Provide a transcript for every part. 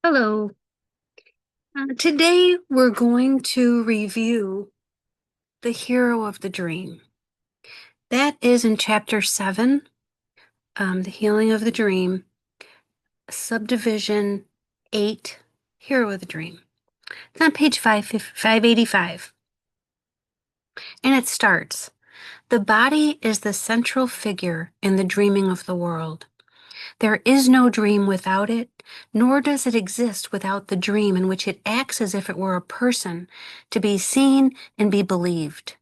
Hello. Today we're going to review the hero of the dream. That is in chapter 7, The Healing of the Dream, subdivision 8, Hero of the Dream. It's on page 585. And it starts, the body is the central figure in the dreaming of the world. There is no dream without it, nor does it exist without the dream in which it acts as if it were a person, to be seen and be believed.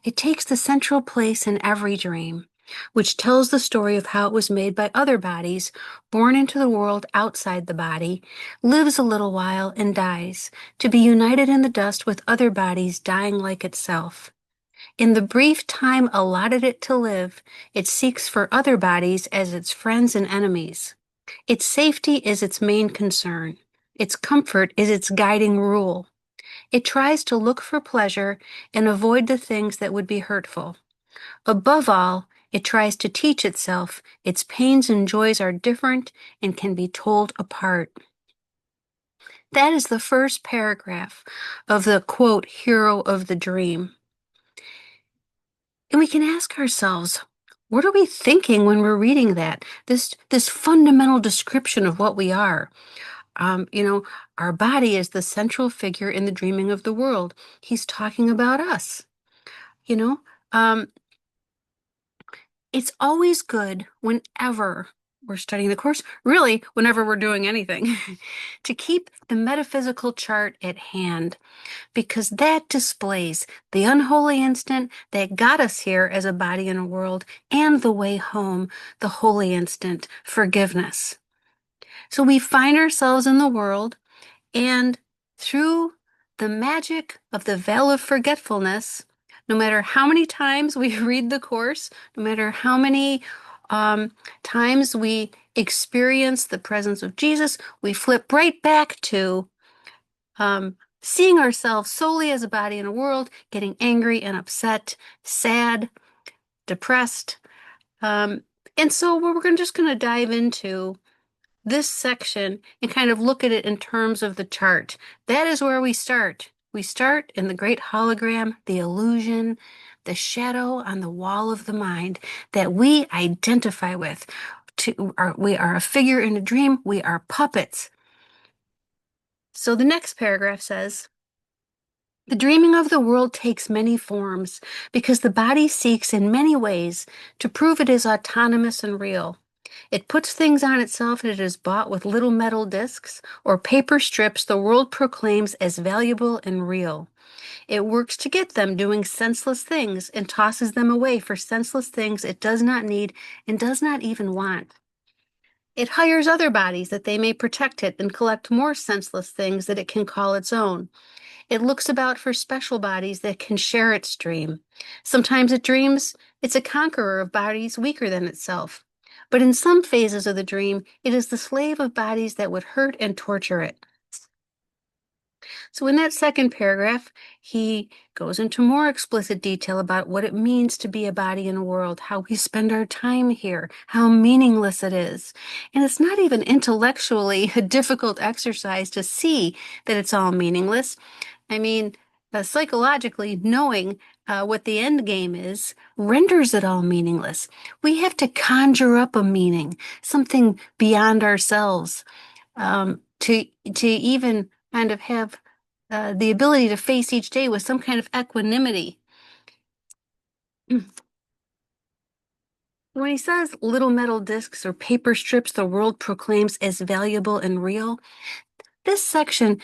It takes the central place in every dream, which tells the story of how it was made by other bodies, born into the world outside the body, lives a little while and dies, to be united in the dust with other bodies dying like itself. In the brief time allotted it to live, it seeks for other bodies as its friends and enemies. Its safety is its main concern. Its comfort is its guiding rule. It tries to look for pleasure and avoid the things that would be hurtful. Above all, it tries to teach itself its pains and joys are different and can be told apart. That is the first paragraph of the quote, hero of the dream. And we can ask ourselves, what are we thinking when we're reading that? This fundamental description of what we are. You know, our body is the central figure in the dreaming of the world. He's talking about us. You know, um, it's always good whenever we're studying the course, really, whenever we're doing anything, to keep the metaphysical chart at hand, because that displays the unholy instant that got us here as a body in a world and the way home, the holy instant, forgiveness. So we find ourselves in the world, and through the magic of the veil of forgetfulness, no matter how many times we read the course, no matter how many times we experience the presence of Jesus, we flip right back to seeing ourselves solely as a body in a world, getting angry and upset, sad, depressed. Um, and so just going to dive into this section and kind of look at it in terms of the chart. That is where we start. We start in the great hologram, the illusion, the shadow on the wall of the mind that we identify with. We are a figure in a dream. We are puppets. So the next paragraph says, the dreaming of the world takes many forms because the body seeks in many ways to prove it is autonomous and real. It puts things on itself that it is bought with little metal discs or paper strips the world proclaims as valuable and real. It works to get them doing senseless things and tosses them away for senseless things it does not need and does not even want. It hires other bodies that they may protect it and collect more senseless things that it can call its own. It looks about for special bodies that can share its dream. Sometimes it dreams it's a conqueror of bodies weaker than itself. But in some phases of the dream, it is the slave of bodies that would hurt and torture it. So in that second paragraph, he goes into more explicit detail about what it means to be a body in a world, how we spend our time here, how meaningless it is. And it's not even intellectually a difficult exercise to see that it's all meaningless. I mean, psychologically, knowing what the end game is renders it all meaningless. We have to conjure up a meaning, something beyond ourselves, to even kind of have the ability to face each day with some kind of equanimity. When he says little metal discs or paper strips the world proclaims as valuable and real, this section,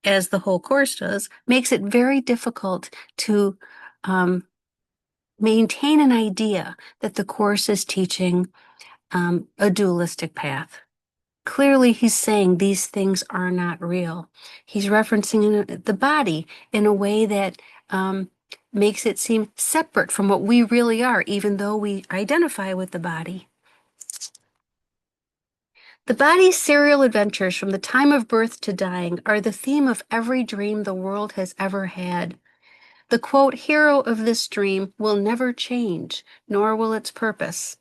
as the whole course does, makes it very difficult to maintain an idea that the course is teaching a dualistic path. Clearly, he's saying these things are not real. He's referencing the body in a way that makes it seem separate from what we really are, even though we identify with the body. The body's serial adventures from the time of birth to dying are the theme of every dream the world has ever had. The quote, hero of this dream will never change, nor will its purpose.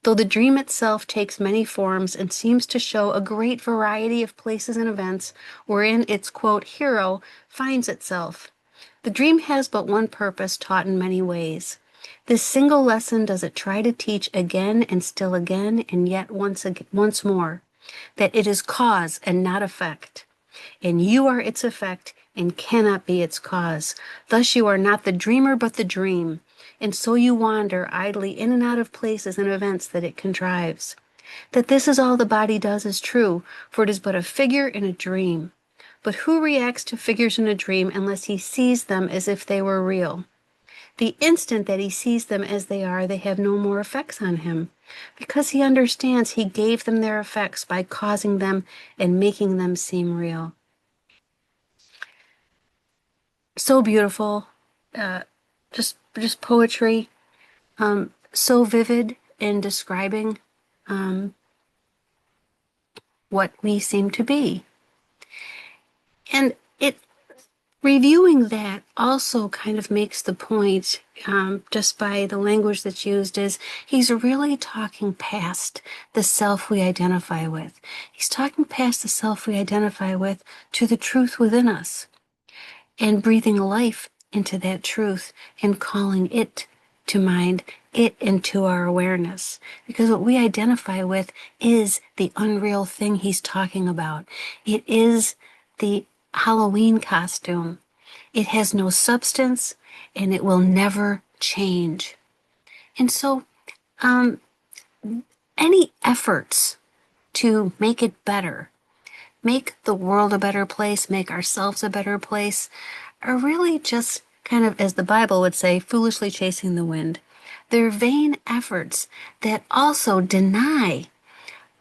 Though the dream itself takes many forms and seems to show a great variety of places and events wherein its quote hero finds itself, the dream has but one purpose taught in many ways. This single lesson does it try to teach again and still again and yet once more, that it is cause and not effect, and you are its effect and cannot be its cause. Thus you are not the dreamer but the dream, and so you wander idly in and out of places and events that it contrives. That this is all the body does is true, for it is but a figure in a dream. But who reacts to figures in a dream unless he sees them as if they were real? The instant that he sees them as they are, they have no more effects on him, because he understands he gave them their effects by causing them and making them seem real. So beautiful, just poetry, so vivid in describing what we seem to be. And it reviewing that also kind of makes the point, just by the language that's used, is he's really talking past the self we identify with. He's talking past the self we identify with to the truth within us, and breathing life into that truth and calling it to mind, it into our awareness. Because what we identify with is the unreal thing he's talking about. It is the Halloween costume. It has no substance and it will never change. And so, any efforts to make it better, make the world a better place, make ourselves a better place, are really just kind of, as the Bible would say, foolishly chasing the wind. They're vain efforts that also deny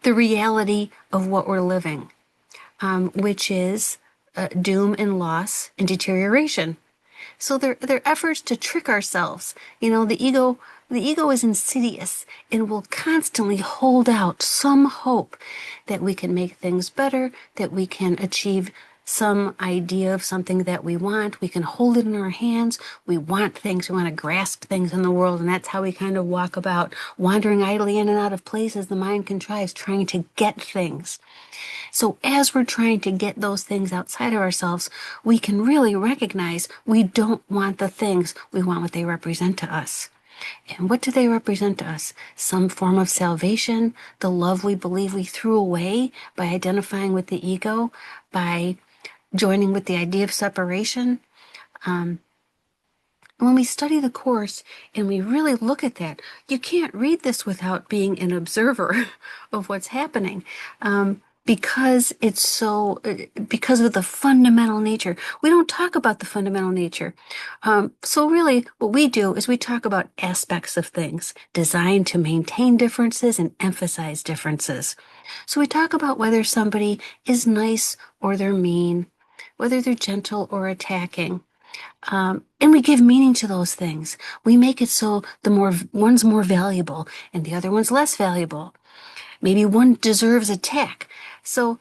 the reality of what we're living, which is doom and loss and deterioration. So they're efforts to trick ourselves. You know, the ego is insidious and will constantly hold out some hope that we can make things better, that we can achieve some idea of something that we want. We can hold it in our hands. We want things. We want to grasp things in the world. And that's how we kind of walk about, wandering idly in and out of places the mind contrives, trying to get things. So as we're trying to get those things outside of ourselves, we can really recognize we don't want the things. We want what they represent to us. And what do they represent to us? Some form of salvation, the love we believe we threw away by identifying with the ego, by joining with the idea of separation. When we study the Course and we really look at that, you can't read this without being an observer of what's happening. Because it's so, because of the fundamental nature. We don't talk about the fundamental nature. So really what we do is we talk about aspects of things designed to maintain differences and emphasize differences. So we talk about whether somebody is nice or they're mean, whether they're gentle or attacking. And we give meaning to those things. We make it so one's more valuable and the other one's less valuable. Maybe one deserves attack. So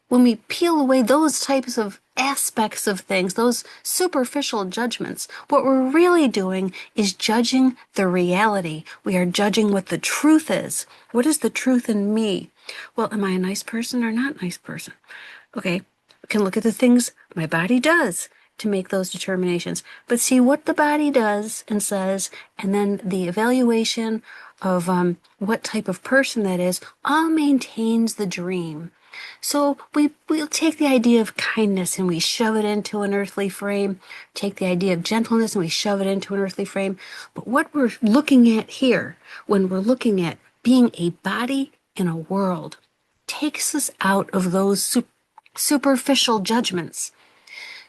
when we peel away those types of aspects of things, those superficial judgments, what we're really doing is judging the reality. We are judging what the truth is. What is the truth in me? Well, am I a nice person or not a nice person? Okay, we can look at the things my body does to make those determinations. But see what the body does and says, and then the evaluation of what type of person that is, all maintains the dream. So we'll take the idea of kindness and we shove it into an earthly frame, take the idea of gentleness and we shove it into an earthly frame. But what we're looking at here, when we're looking at being a body in a world, takes us out of those superficial judgments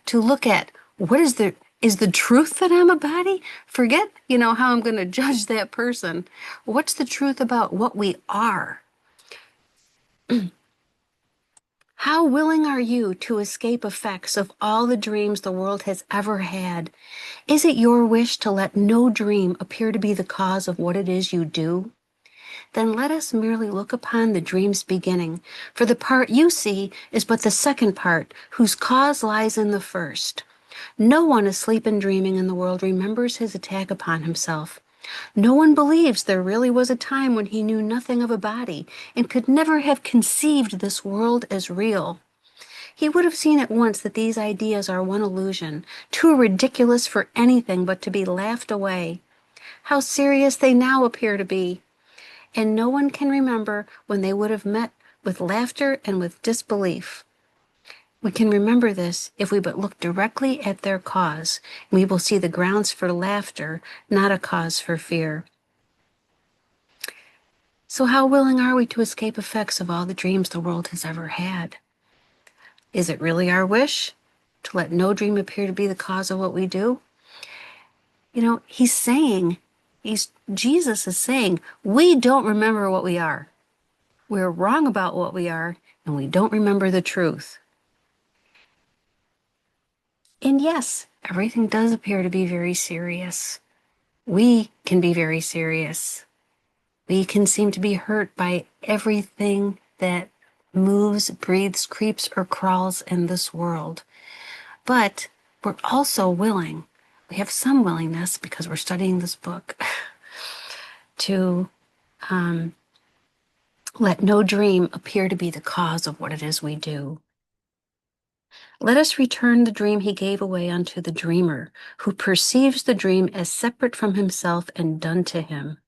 to look at what is the truth that I'm a body? Forget, how I'm going to judge that person. What's the truth about what we are? How willing are you to escape effects of all the dreams the world has ever had? Is it your wish to let no dream appear to be the cause of what it is you do? Then let us merely look upon the dream's beginning, for the part you see is but the second part, whose cause lies in the first. No one asleep and dreaming in the world remembers his attack upon himself. No one believes there really was a time when he knew nothing of a body and could never have conceived this world as real. He would have seen at once that these ideas are one illusion, too ridiculous for anything but to be laughed away. How serious they now appear to be! And no one can remember when they would have met with laughter and with disbelief. We can remember this if we but look directly at their cause. We will see the grounds for laughter, not a cause for fear. So how willing are we to escape effects of all the dreams the world has ever had? Is it really our wish to let no dream appear to be the cause of what we do? Jesus is saying, we don't remember what we are. We're wrong about what we are, and we don't remember the truth. And yes, everything does appear to be very serious. We can be very serious. We can seem to be hurt by everything that moves, breathes, creeps, or crawls in this world. But we're also willing, we have some willingness because we're studying this book, to let no dream appear to be the cause of what it is we do. Let us return the dream he gave away unto the dreamer, who perceives the dream as separate from himself and done to him.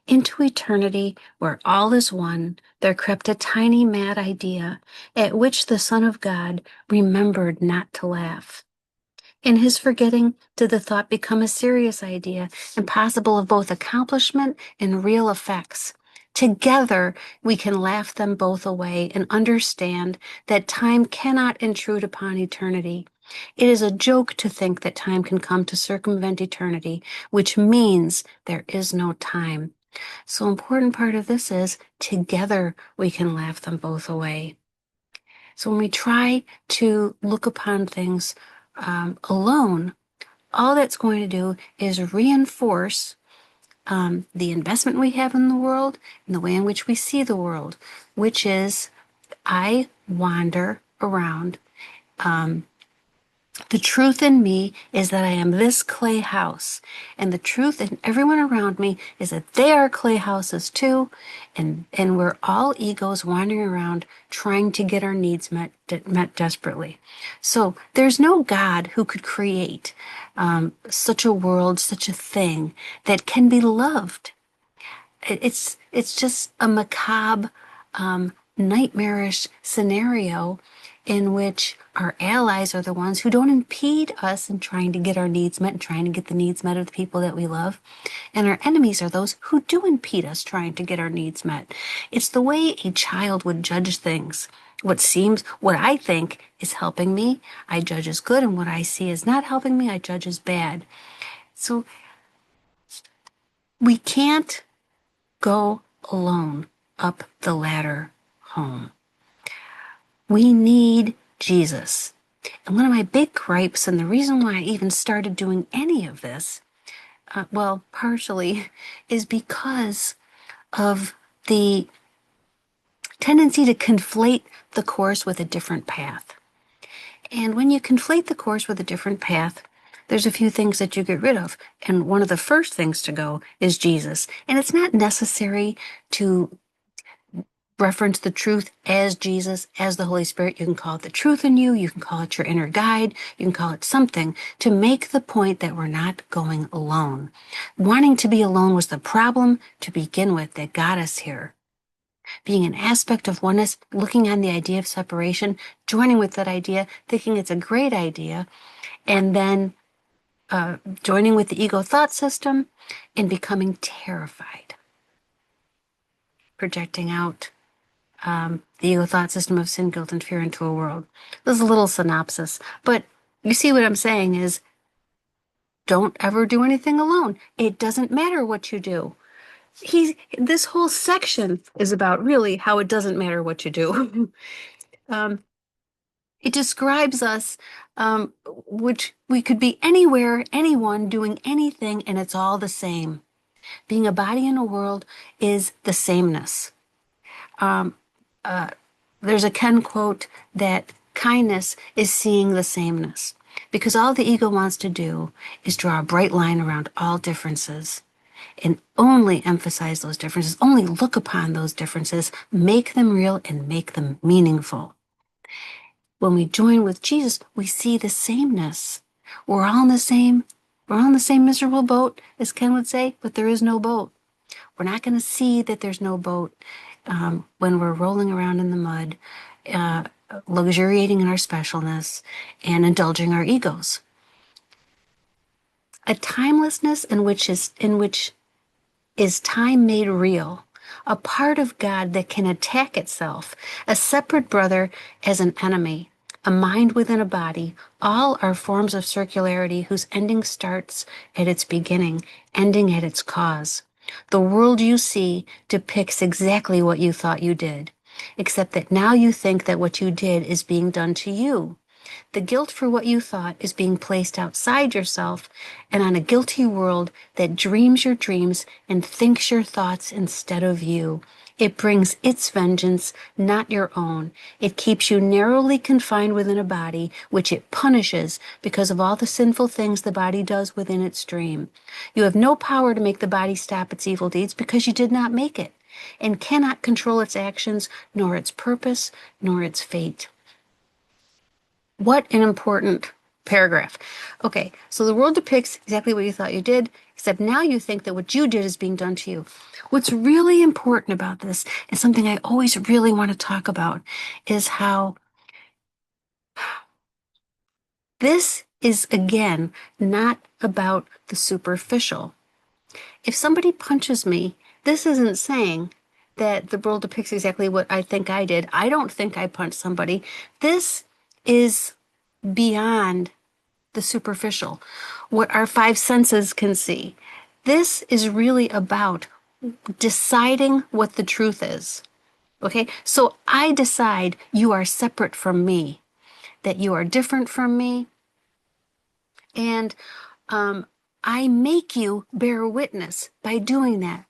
Into eternity, where all is one, there crept a tiny mad idea, at which the Son of God remembered not to laugh. In his forgetting, did the thought become a serious idea, impossible of both accomplishment and real effects. Together, we can laugh them both away and understand that time cannot intrude upon eternity. It is a joke to think that time can come to circumvent eternity, which means there is no time. So important part of this is together we can laugh them both away. So when we try to look upon things alone, all that's going to do is reinforce the investment we have in the world and the way in which we see the world, which is I wander around. The truth in me is that I am this clay house, and the truth in everyone around me is that they are clay houses too, and we're all egos wandering around trying to get our needs met desperately. So there's no God who could create such a world, such a thing that can be loved. It's just a macabre, nightmarish scenario in which our allies are the ones who don't impede us in trying to get our needs met and trying to get the needs met of the people that we love. And our enemies are those who do impede us trying to get our needs met. It's the way a child would judge things. What I think is helping me, I judge as good, and what I see is not helping me, I judge as bad. So we can't go alone up the ladder home. We need Jesus. And one of my big gripes, and the reason why I even started doing any of this, partially, is because of the tendency to conflate the course with a different path. And when you conflate the course with a different path, there's a few things that you get rid of. And one of the first things to go is Jesus. And it's not necessary to reference the truth as Jesus, as the Holy Spirit. You can call it the truth in you. You can call it your inner guide. You can call it something to make the point that we're not going alone. Wanting to be alone was the problem to begin with that got us here. Being an aspect of oneness, looking on the idea of separation, joining with that idea, thinking it's a great idea, and then joining with the ego thought system and becoming terrified. Projecting out the ego thought system of sin, guilt, and fear into a world. This is a little synopsis, but you see what I'm saying is don't ever do anything alone. It doesn't matter what you do. This whole section is about really how it doesn't matter what you do. It describes us, which we could be anywhere, anyone, doing anything, and it's all the same. Being a body in a world is the sameness. There's a Ken quote that kindness is seeing the sameness, because all the ego wants to do is draw a bright line around all differences. and only emphasize those differences, only look upon those differences, make them real and make them meaningful. When we join with Jesus, we see the sameness. We're all in the same, we're all in the same miserable boat, as Ken would say, but there is no boat. We're not going to see that there's no boat when we're rolling around in the mud, uh, luxuriating in our specialness and indulging our egos. A timelessness in which is time made real, a part of God that can attack itself, a separate brother as an enemy, a mind within a body, all are forms of circularity whose ending starts at its beginning, ending at its cause. The world you see depicts exactly what you thought you did, except that now you think that what you did is being done to you. The guilt for what you thought is being placed outside yourself and on a guilty world that dreams your dreams and thinks your thoughts instead of you. It brings its vengeance, not your own. It keeps you narrowly confined within a body, which it punishes because of all the sinful things the body does within its dream. You have no power to make the body stop its evil deeds because you did not make it, and cannot control its actions, nor its purpose, nor its fate. What an important paragraph. Okay, so the world depicts exactly what you thought you did, except now you think that what you did is being done to you. What's really important about this, and something I always really want to talk about, is how this is, again, not about the superficial. If somebody punches me, this isn't saying that the world depicts exactly what I think I did. I don't think I punched somebody. This is beyond the superficial, what our five senses can see. This is really about deciding what the truth is. Okay, so I decide you are separate from me, that you are different from me, and I make you bear witness by doing that.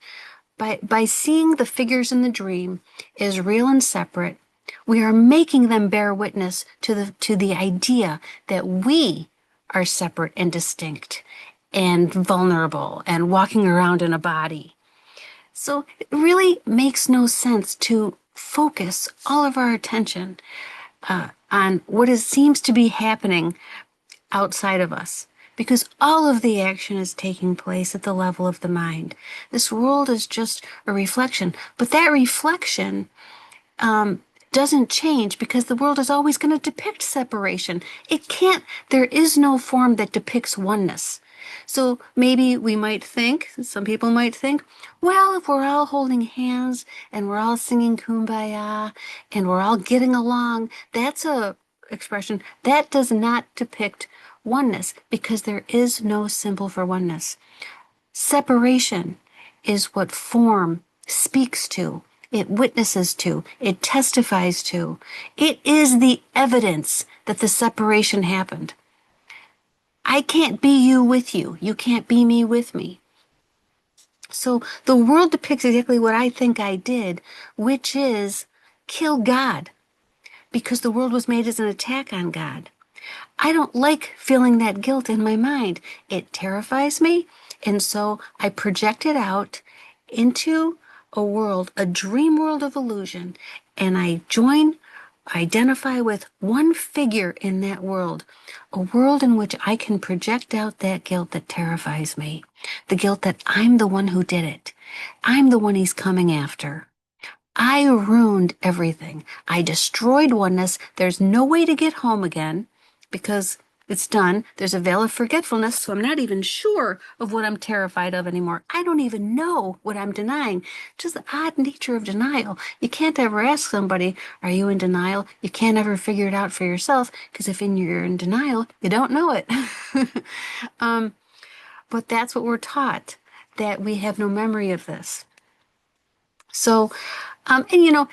By seeing the figures in the dream as real and separate, we are making them bear witness to the idea that we are separate and distinct and vulnerable and walking around in a body. So it really makes no sense to focus all of our attention on what seems to be happening outside of us, because all of the action is taking place at the level of the mind. This world is just a reflection, but that reflection doesn't change because the world is always going to depict separation. It can't, there is no form that depicts oneness. So maybe we might think, some people might think, well, if we're all holding hands and we're all singing Kumbaya and we're all getting along, that's a expression that does not depict oneness because there is no symbol for oneness. Separation is what form speaks to, it witnesses to, it testifies to. It is the evidence that the separation happened. I can't be you with you. You can't be me with me. So the world depicts exactly what I think I did, which is kill God, because the world was made as an attack on God. I don't like feeling that guilt in my mind. It terrifies me. And so I project it out into a world, a dream world of illusion, and I identify with one figure in that world, a world in which I can project out that guilt that terrifies me, the guilt that I'm the one who did it. I'm the one he's coming after. I ruined everything. I destroyed oneness. There's no way to get home again because it's done. There's a veil of forgetfulness, so I'm not even sure of what I'm terrified of anymore. I don't even know what I'm denying. Just the odd nature of denial. You can't ever ask somebody, are you in denial? You can't ever figure it out for yourself because if you're in denial, you don't know it. But that's what we're taught, that we have no memory of this. So, and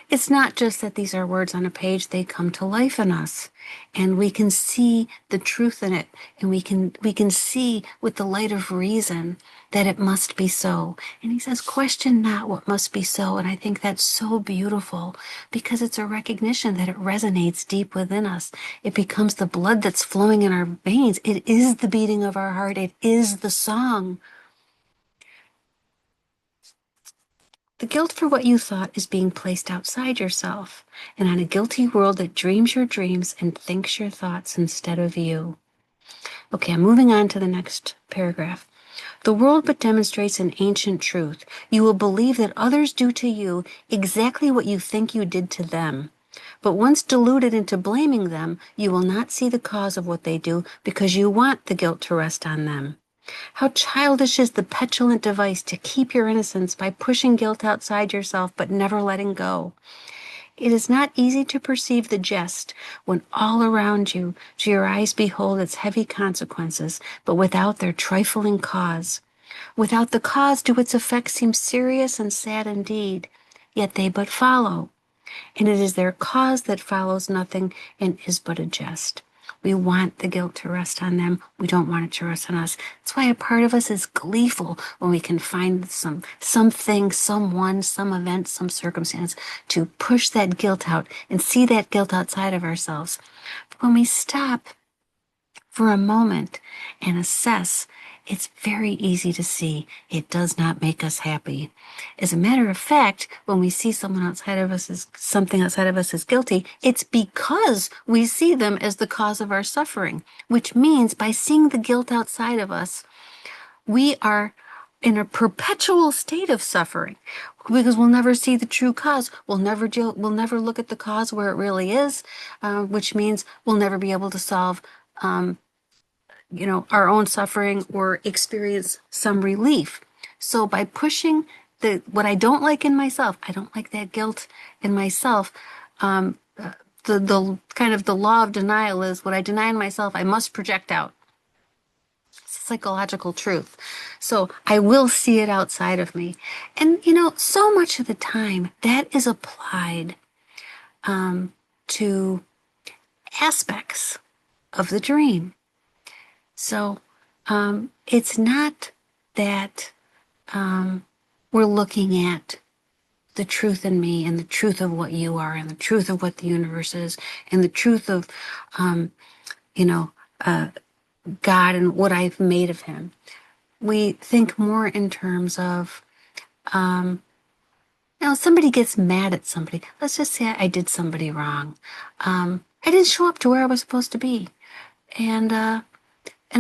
it's not just that these are words on a page, they come to life in us and we can see the truth in it. And we can see with the light of reason that it must be so. And he says, question not what must be so. And I think that's so beautiful because it's a recognition that it resonates deep within us. It becomes the blood that's flowing in our veins. It is the beating of our heart. It is the song. The guilt for what you thought is being placed outside yourself and on a guilty world that dreams your dreams and thinks your thoughts instead of you. Okay, I'm moving on to the next paragraph. The world but demonstrates an ancient truth. You will believe that others do to you exactly what you think you did to them. But once deluded into blaming them, you will not see the cause of what they do because you want the guilt to rest on them. How childish is the petulant device to keep your innocence by pushing guilt outside yourself but never letting go. It is not easy to perceive the jest when all around you to your eyes behold its heavy consequences, but without their trifling cause. Without the cause do its effects seem serious and sad indeed, yet they but follow. And it is their cause that follows nothing and is but a jest. We want the guilt to rest on them. We don't want it to rest on us. That's why a part of us is gleeful when we can find something, someone, some event, some circumstance to push that guilt out and see that guilt outside of ourselves. But when we stop for a moment and assess, it's very easy to see it does not make us happy. As a matter of fact, when we see something outside of us as something outside of us is guilty, it's because we see them as the cause of our suffering, which means by seeing the guilt outside of us, we are in a perpetual state of suffering because we'll never see the true cause. We'll never look at the cause where it really is, which means we'll never be able to solve our own suffering or experience some relief. So by pushing what I don't like in myself, I don't like that guilt in myself. The kind of the law of denial is what I deny in myself, I must project out. It's a psychological truth. So I will see it outside of me. And, so much of the time that is applied to aspects of the dream. So it's not that we're looking at the truth in me and the truth of what you are and the truth of what the universe is and the truth of, God and what I've made of him. We think more in terms of, somebody gets mad at somebody. Let's just say I did somebody wrong. I didn't show up to where I was supposed to be. And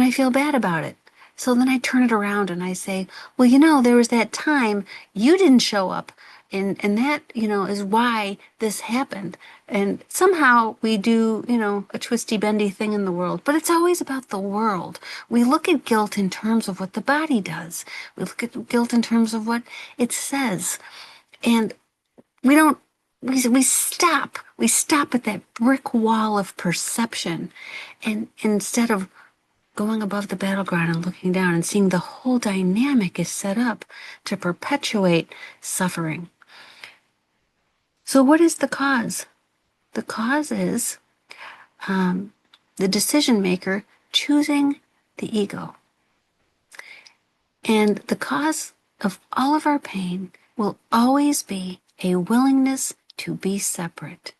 I feel bad about it. So then I turn it around and I say, well, there was that time you didn't show up. And that, is why this happened. And somehow we do, a twisty bendy thing in the world, but it's always about the world. We look at guilt in terms of what the body does. We look at guilt in terms of what it says. And we stop at that brick wall of perception. And instead of going above the battleground and looking down and seeing the whole dynamic is set up to perpetuate suffering. So what is the cause? The cause is the decision maker choosing the ego. And the cause of all of our pain will always be a willingness to be separate.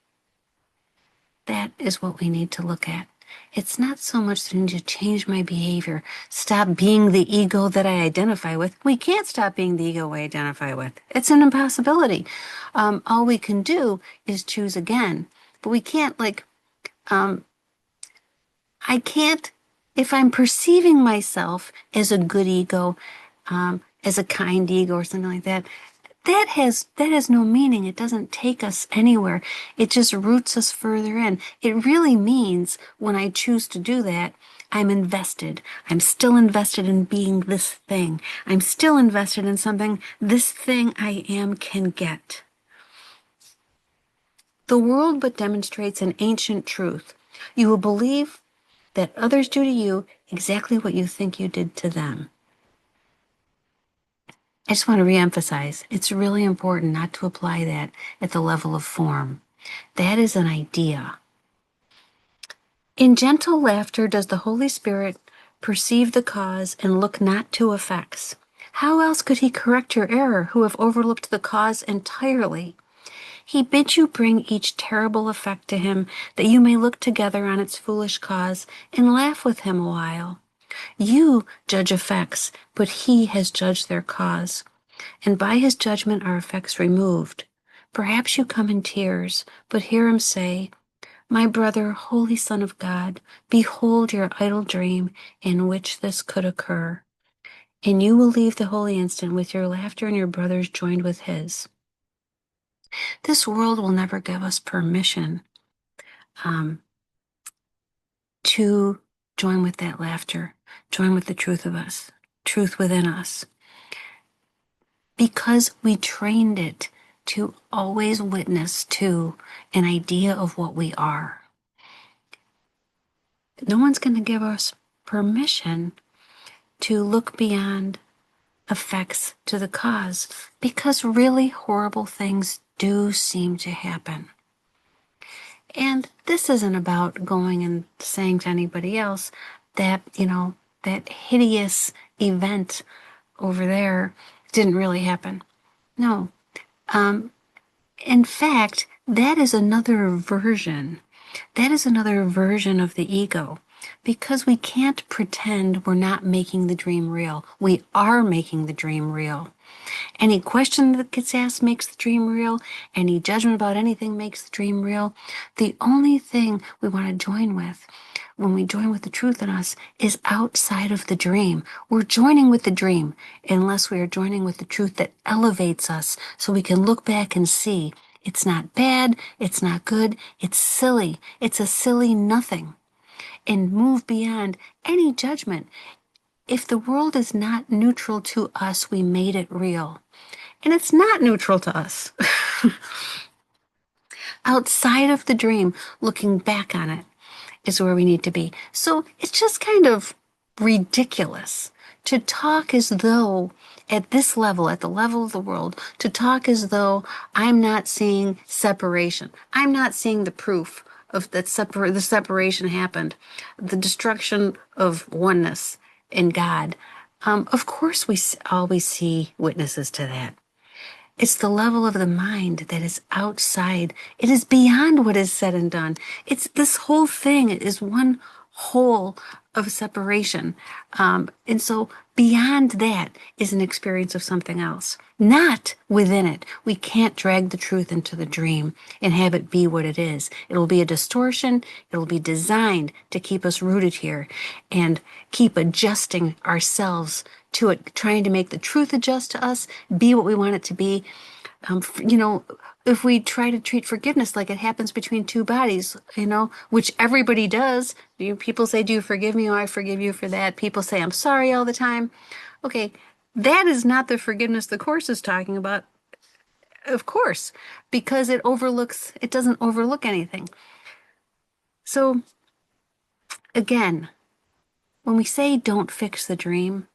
That is what we need to look at. It's not so much that I need to change my behavior, stop being the ego that I identify with. We can't stop being the ego we identify with. It's an impossibility. All we can do is choose again. But we can't I can't, if I'm perceiving myself as a good ego, as a kind ego or something like that, that has no meaning. It doesn't take us anywhere. It just roots us further in. It really means when I choose to do that, I'm invested. I'm still invested in being this thing. I'm still invested in something this thing I am can get. The world but demonstrates an ancient truth. You will believe that others do to you exactly what you think you did to them. I just want to reemphasize, it's really important not to apply that at the level of form. That is an idea. In gentle laughter does the Holy Spirit perceive the cause and look not to effects. How else could he correct your error who have overlooked the cause entirely? He bids you bring each terrible effect to him, that you may look together on its foolish cause and laugh with him a while. You judge effects, but he has judged their cause. and by his judgment our effects removed. Perhaps you come in tears, but hear him say, "My brother, holy Son of God, behold your idle dream in which this could occur." And you will leave the holy instant with your laughter and your brother's joined with his. This world will never give us permission um, to join with that laughter, join with the truth of us, truth within us, because we trained it to always witness to an idea of what we are. No one's going to give us permission to look beyond effects to the cause, because really horrible things do seem to happen. And this isn't about going and saying to anybody else that, that hideous event over there didn't really happen. No. In fact, that is another version. That is another version of the ego, because we can't pretend we're not making the dream real. We are making the dream real. Any question that gets asked makes the dream real. Any judgment about anything makes the dream real. The only thing we want to join with when we join with the truth in us is outside of the dream. We're joining with the dream unless we are joining with the truth that elevates us so we can look back and see it's not bad, it's not good, it's silly. It's a silly nothing. And move beyond any judgment. If the world is not neutral to us, we made it real. And it's not neutral to us. Outside of the dream, looking back on it is where we need to be. So it's just kind of ridiculous to talk as though at this level, at the level of the world, to talk as though I'm not seeing separation. I'm not seeing the proof of that the separation happened, the destruction of oneness in God. Of course, we always see witnesses to that. It's the level of the mind that is outside. It is beyond what is said and done. It's this whole thing is one whole of separation. And so beyond that is an experience of something else, not within it. We can't drag the truth into the dream and have it be what it is. It'll be a distortion. It'll be designed to keep us rooted here and keep adjusting ourselves to it, trying to make the truth adjust to us, be what we want it to be. If we try to treat forgiveness like it happens between two bodies, which everybody does. People say, "Do you forgive me?" "Oh, I forgive you for that." People say, "I'm sorry" all the time. Okay, that is not the forgiveness the Course is talking about, of course, because it doesn't overlook anything. So, again, when we say don't fix the dream,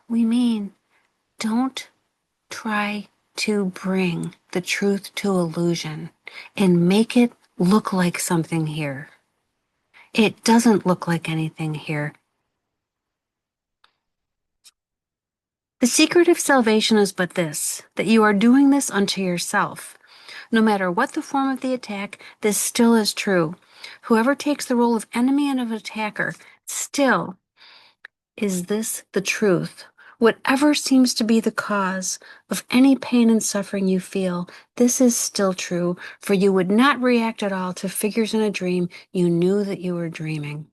we mean don't try to bring the truth to illusion and make it look like something here. It doesn't look like anything here. The secret of salvation is but this, that you are doing this unto yourself. No matter what the form of the attack, this still is true. Whoever takes the role of enemy and of attacker, still is this the truth. Whatever seems to be the cause of any pain and suffering you feel, this is still true, for you would not react at all to figures in a dream you knew that you were dreaming.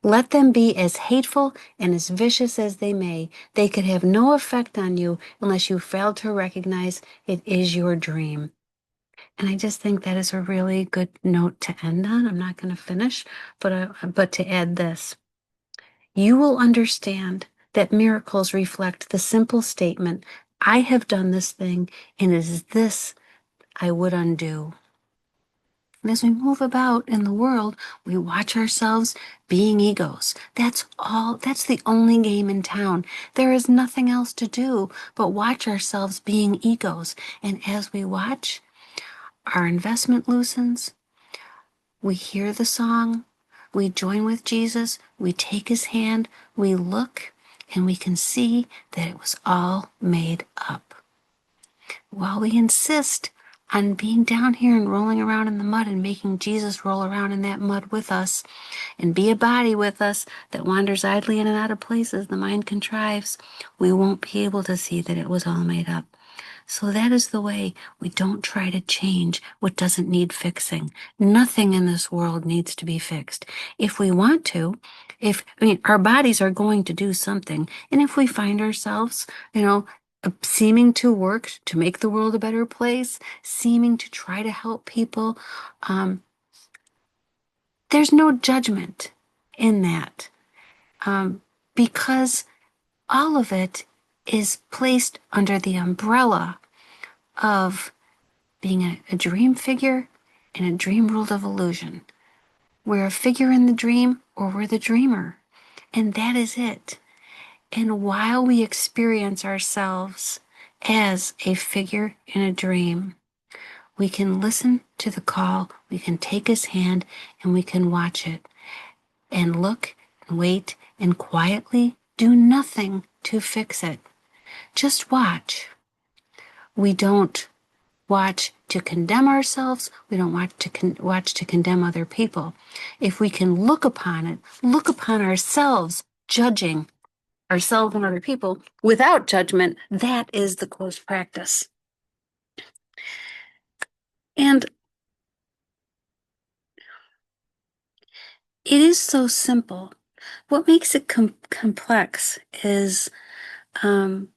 Let them be as hateful and as vicious as they may, they could have no effect on you unless you failed to recognize it is your dream. And I just think that is a really good note to end on. I'm not going to finish, but to add this. You will understand that miracles reflect the simple statement, "I have done this thing, and it is this I would undo." And as we move about in the world, we watch ourselves being egos. That's the only game in town. There is nothing else to do but watch ourselves being egos. And as we watch, our investment loosens. We hear the song. We join with Jesus. We take his hand. We look, and we can see that it was all made up. While we insist on being down here and rolling around in the mud and making Jesus roll around in that mud with us and be a body with us that wanders idly in and out of places the mind contrives, we won't be able to see that it was all made up. So that is the way we don't try to change what doesn't need fixing. Nothing in this world needs to be fixed. If we want to, our bodies are going to do something. And if we find ourselves, seeming to work to make the world a better place, seeming to try to help people, there's no judgment in that, because all of it is placed under the umbrella of being a dream figure in a dream world of illusion. We're a figure in the dream or we're the dreamer. And that is it. And while we experience ourselves as a figure in a dream, we can listen to the call, we can take his hand, and we can watch it and look and wait and quietly do nothing to fix it. Just watch. We don't watch to condemn ourselves. We don't watch to condemn other people. If we can look upon it, look upon ourselves, judging ourselves and other people without judgment, that is the close practice. And it is so simple. What makes it complex um,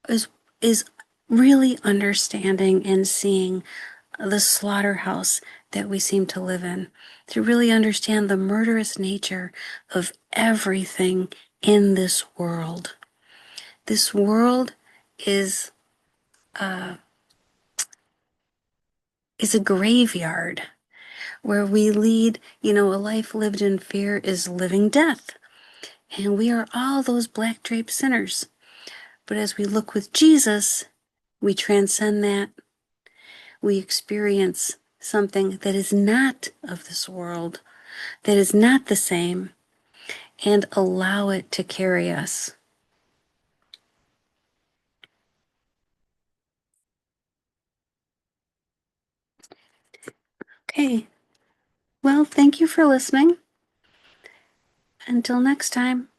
is is really understanding and seeing the slaughterhouse that we seem to live in, to really understand the murderous nature of everything in this world. This world is a graveyard where we lead, a life lived in fear is living death. And we are all those black draped sinners. But as we look with Jesus, we transcend that. We experience something that is not of this world, that is not the same, and allow it to carry us. Okay. Well, thank you for listening. Until next time.